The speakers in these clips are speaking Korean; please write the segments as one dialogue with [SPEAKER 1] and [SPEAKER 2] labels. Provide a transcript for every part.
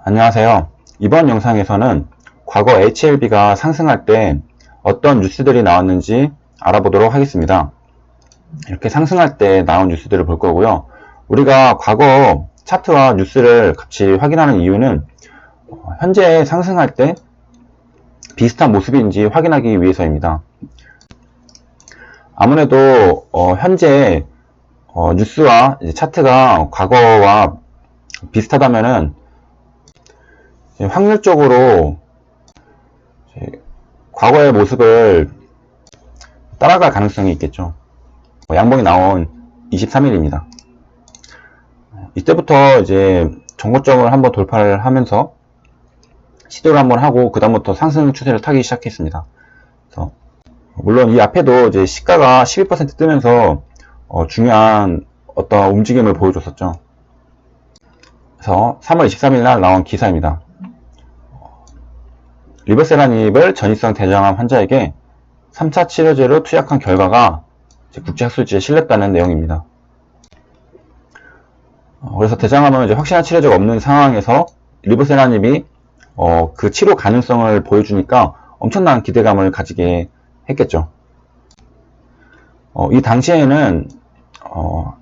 [SPEAKER 1] 안녕하세요. 이번 영상에서는 과거 HLB가 상승할 때 어떤 뉴스들이 나왔는지 알아보도록 하겠습니다. 이렇게 상승할 때 나온 뉴스들을 볼 거고요. 우리가 과거 차트와 뉴스를 같이 확인하는 이유는 현재 상승할 때 비슷한 모습인지 확인하기 위해서입니다. 아무래도 현재 뉴스와 차트가 과거와 비슷하다면은 확률적으로 과거의 모습을 따라갈 가능성이 있겠죠. 양봉이 나온 23일입니다. 이때부터 이제 정고점을 한번 돌파를 하면서 시도를 한번 하고 그 다음부터 상승 추세를 타기 시작했습니다. 그래서 물론 이 앞에도 이제 시가가 12% 뜨면서 중요한 어떤 움직임을 보여줬었죠. 그래서 3월 23일 날 나온 기사입니다. 리버세라닙을 전이성 대장암 환자에게 3차 치료제로 투약한 결과가 국제학술지에 실렸다는 내용입니다. 그래서 대장암은 이제 확실한 치료제가 없는 상황에서 리버세라닙이 그 치료 가능성을 보여주니까 엄청난 기대감을 가지게 했겠죠. 이 당시에는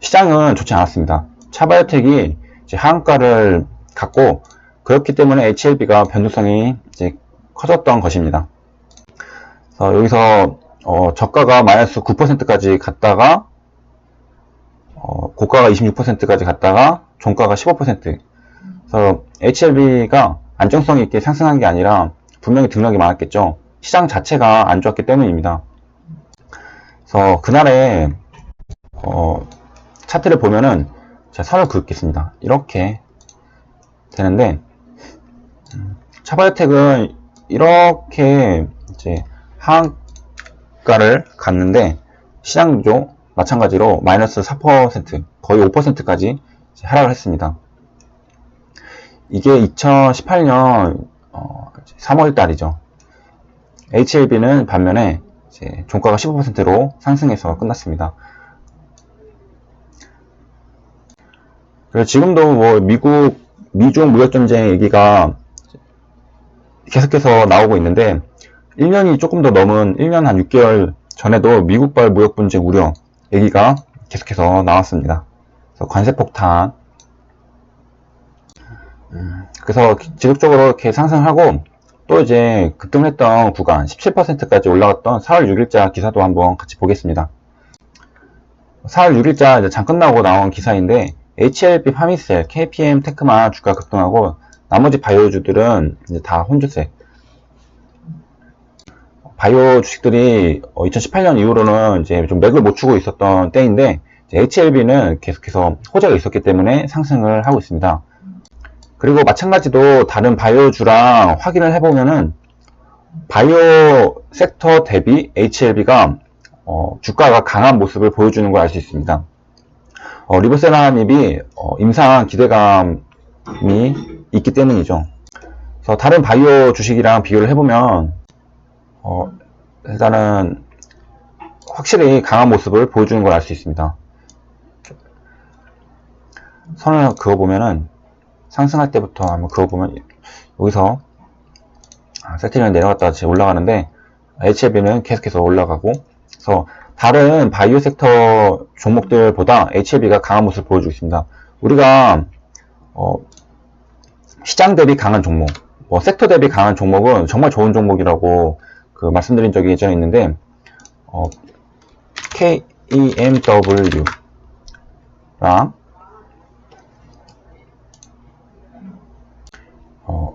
[SPEAKER 1] 시장은 좋지 않았습니다. 차바이오텍이 이제 하한가를 갖고 그렇기 때문에 HLB가 변동성이 이제 커졌던 것입니다. 그래서 여기서 저가가 마이너스 9%까지 갔다가 고가가 26%까지 갔다가 종가가 15%. 그래서 HLB가 안정성 있게 상승한 게 아니라 분명히 등락이 많았겠죠. 시장 자체가 안 좋았기 때문입니다. 그래서 그날의 차트를 보면은 제가 선을 그을겠습니다. 이렇게 되는데 차바이오텍은 이렇게 이제 하한가를 갔는데 시장도 마찬가지로 마이너스 4% 거의 5%까지 하락을 했습니다. 이게 2018년 3월 달이죠. HLB는 반면에 이제 종가가 15%로 상승해서 끝났습니다. 그래서 지금도 뭐 미중 무역전쟁 얘기가 계속해서 나오고 있는데 1년이 조금 더 넘은 1년 한 6개월 전에도 미국발 무역 분쟁 우려 얘기가 계속해서 나왔습니다. 그래서 관세 폭탄. 그래서 지속적으로 이렇게 상승하고 또 이제 급등했던 구간 17%까지 올라갔던 4월 6일자 기사도 한번 같이 보겠습니다. 4월 6일자 이제 장 끝나고 나온 기사인데 HLB 파미셀, KPM 테크만 주가 급등하고 나머지 바이오주들은 이제 다 혼조세. 바이오 주식들이 2018년 이후로는 이제 좀 맥을 못 추고 있었던 때인데 HLB는 계속해서 호재가 있었기 때문에 상승을 하고 있습니다. 그리고 마찬가지로 다른 바이오주랑 확인을 해보면은 바이오 섹터 대비 HLB가 주가가 강한 모습을 보여주는 걸 알 수 있습니다. 리버세라닙이 임상 기대감이 있기 때문이죠. 그래서 다른 바이오 주식이랑 비교를 해보면 일단은 확실히 강한 모습을 보여주는 걸 알 수 있습니다. 선을 그어보면은 상승할 때부터 한번 그어보면 여기서 세트리는 내려갔다가 다시 올라가는데 HLB는 계속해서 올라가고 그래서 다른 바이오 섹터 종목들보다 HLB가 강한 모습을 보여주고 있습니다. 우리가 시장 대비 강한 종목, 섹터 대비 강한 종목은 정말 좋은 종목이라고 말씀드린 적이 예전에 있는데 KEMW랑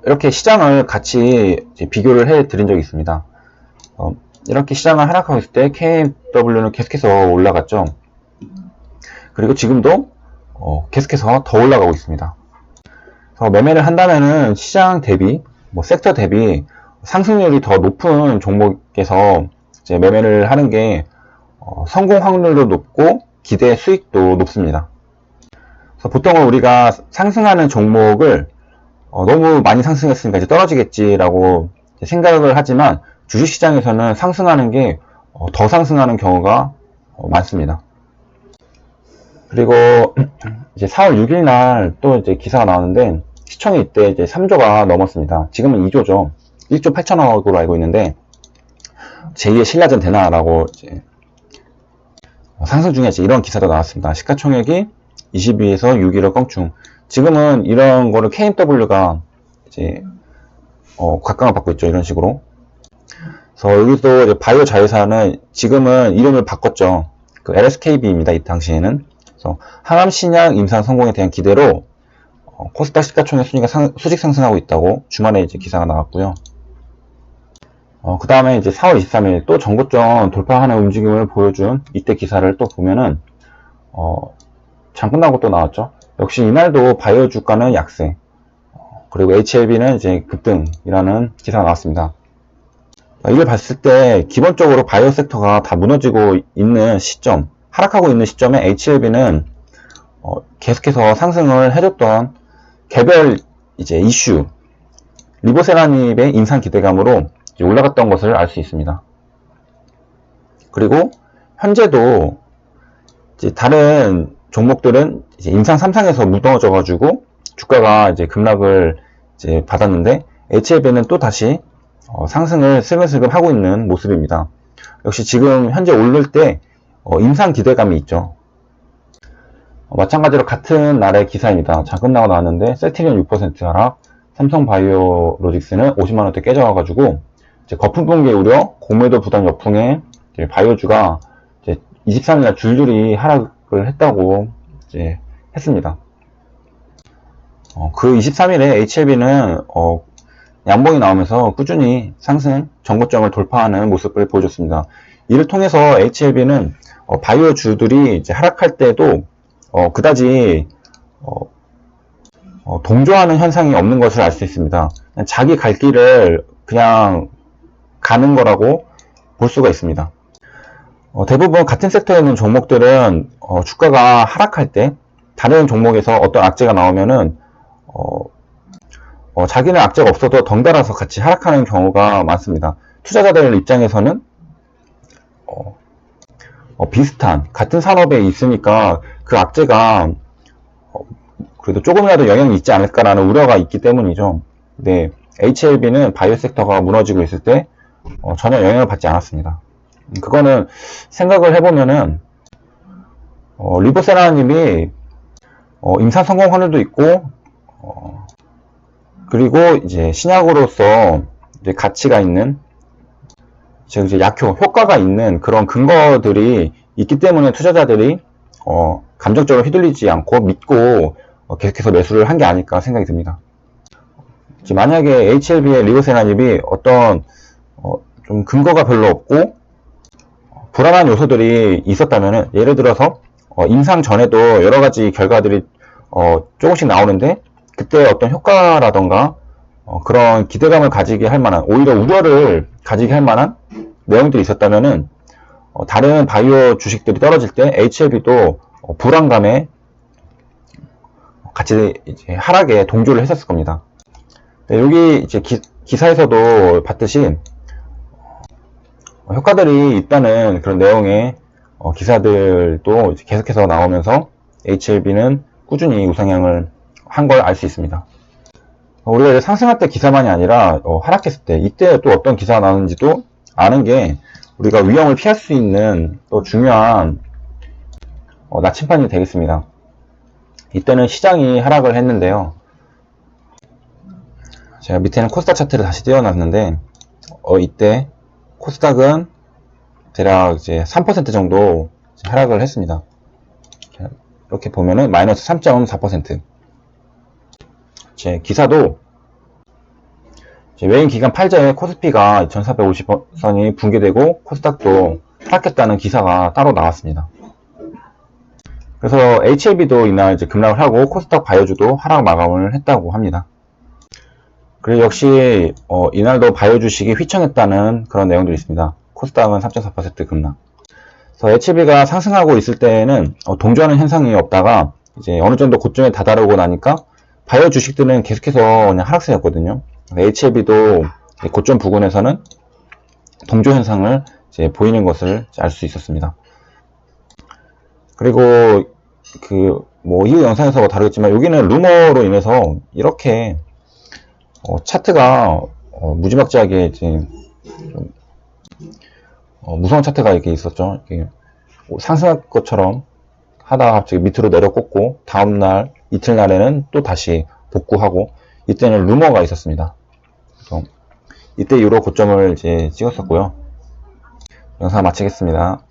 [SPEAKER 1] 이렇게 시장을 같이 비교를 해 드린 적이 있습니다. 이렇게 시장을 하락하고 있을 때 KMW는 계속해서 올라갔죠. 그리고 지금도 계속해서 더 올라가고 있습니다. 그래서 매매를 한다면은 시장 대비, 섹터 대비 상승률이 더 높은 종목에서 이제 매매를 하는 게 성공 확률도 높고 기대 수익도 높습니다. 그래서 보통은 우리가 상승하는 종목을 너무 많이 상승했으니까 이제 떨어지겠지라고 생각을 하지만 주식시장에서는 상승하는 게 더 상승하는 경우가 많습니다. 그리고 이제 4월 6일 날 또 이제 기사가 나왔는데 시총이 이때 이제 3조가 넘었습니다. 지금은 2조죠. 1조 8천억으로 알고 있는데, 제2의 신라전 되나라고 이제 상승 중에 이제 이런 기사도 나왔습니다. 시가총액이 22에서 6위로 껑충. 지금은 이런 거를 KMW가 이제 각광을 받고 있죠. 이런 식으로. 그래서 여기도 이제 바이오 자회사는 지금은 이름을 바꿨죠. 그 LSKB입니다. 이 당시에는. 그래서 항암 신약 임상 성공에 대한 기대로 코스닥 시가총액 순위가 수직 상승하고 있다고 주말에 이제 기사가 나왔고요. 그 다음에 이제 4월 23일 또 전고점 돌파하는 움직임을 보여준 이때 기사를 또 보면은, 장 끝나고 또 나왔죠. 역시 이날도 바이오 주가는 약세, 그리고 HLB는 이제 급등이라는 기사가 나왔습니다. 이걸 봤을 때 기본적으로 바이오 섹터가 다 무너지고 있는 시점, 하락하고 있는 시점에 HLB는 계속해서 상승을 해줬던 개별 이제 이슈, 리보세라닙의 인상 기대감으로 올라갔던 것을 알 수 있습니다. 그리고 현재도 이제 다른 종목들은 이제 인상 3상에서 무너져가지고 주가가 이제 급락을 이제 받았는데, HLB는 또 다시 상승을 슬금슬금 하고 있는 모습입니다. 역시 지금 현재 오를 때 인상 기대감이 있죠. 마찬가지로 같은 날의 기사입니다. 장 끝나고 나왔는데 셀트리온 6% 하락, 삼성바이오로직스는 50만원대 깨져가지고 이제 거품 붕괴 우려, 공매도 부담 역풍에 바이오주가 이제 23일날 줄줄이 하락을 했다고 이제 했습니다. 그 23일에 HLB는 양봉이 나오면서 꾸준히 상승 전고점을 돌파하는 모습을 보여줬습니다. 이를 통해서 HLB는 바이오주들이 이제 하락할 때도 그다지 동조하는 현상이 없는 것을 알 수 있습니다. 자기 갈 길을 그냥 가는 거라고 볼 수가 있습니다. 대부분 같은 섹터에 있는 종목들은 주가가 하락할 때 다른 종목에서 어떤 악재가 나오면은 자기는 악재가 없어도 덩달아서 같이 하락하는 경우가 많습니다. 투자자들 입장에서는 비슷한 같은 산업에 있으니까 그 악재가 그래도 조금이라도 영향이 있지 않을까라는 우려가 있기 때문이죠. 네, HLB는 바이오 섹터가 무너지고 있을 때 전혀 영향을 받지 않았습니다. 그거는 생각을 해보면은 리보세라님이 임상 성공 확률도 있고 그리고 이제 신약으로서 이제 가치가 있는, 즉 이제 약효 효과가 있는 그런 근거들이 있기 때문에 투자자들이 감정적으로 휘둘리지 않고 믿고 계속해서 매수를 한 게 아닐까 생각이 듭니다. 만약에 HLB의 리보세라닙이 어떤 좀 근거가 별로 없고 불안한 요소들이 있었다면, 예를 들어서 임상 전에도 여러 가지 결과들이 조금씩 나오는데 그때 어떤 효과라던가 그런 기대감을 가지게 할 만한, 오히려 우려를 가지게 할 만한 내용들이 있었다면은 다른 바이오 주식들이 떨어질 때 HLB도 불안감에 같이 이제 하락에 동조를 했었을 겁니다. 네, 여기 이제 기사에서도 봤듯이 효과들이 있다는 그런 내용의 기사들도 계속해서 나오면서 HLB는 꾸준히 우상향을 한 걸 알 수 있습니다. 우리가 이제 상승할 때 기사만이 아니라 하락했을 때 이때 또 어떤 기사가 나오는지도 아는 게 우리가 위험을 피할 수 있는 또 중요한 나침반이 되겠습니다. 이때는 시장이 하락을 했는데요. 제가 밑에는 코스닥 차트를 다시 띄워놨는데 이때 코스닥은 대략 이제 3% 정도 하락을 했습니다. 이렇게 보면은 마이너스 3.4%. 제 기사도 외인 기간 8자에 코스피가 2450선이 붕괴되고 코스닥도 하락했다는 기사가 따로 나왔습니다. 그래서 HLB도 이날 이제 급락을 하고 코스닥 바이오주도 하락 마감을 했다고 합니다. 그리고 역시 이날도 바이오 주식이 휘청했다는 그런 내용들이 있습니다. 코스닥은 3.4% 급락. 그래서 HLB가 상승하고 있을 때에는 동조하는 현상이 없다가 이제 어느 정도 고점에 다다르고 나니까 바이오 주식들은 계속해서 그냥 하락세였거든요. HLB도 고점 부근에서는 동조 현상을 이제 보이는 것을 알 수 있었습니다. 그리고 뭐 이후 영상에서 다루겠지만 여기는 루머로 인해서 이렇게 차트가 무지막지하게 이제 좀 무서운 차트가 이렇게 있었죠. 이렇게 상승할 것처럼 하다가 갑자기 밑으로 내려꽂고 다음날 이틀날에는 또 다시 복구하고 이때는 루머가 있었습니다. 그래서 이때 이후로 고점을 이제 찍었었고요. 영상 마치겠습니다.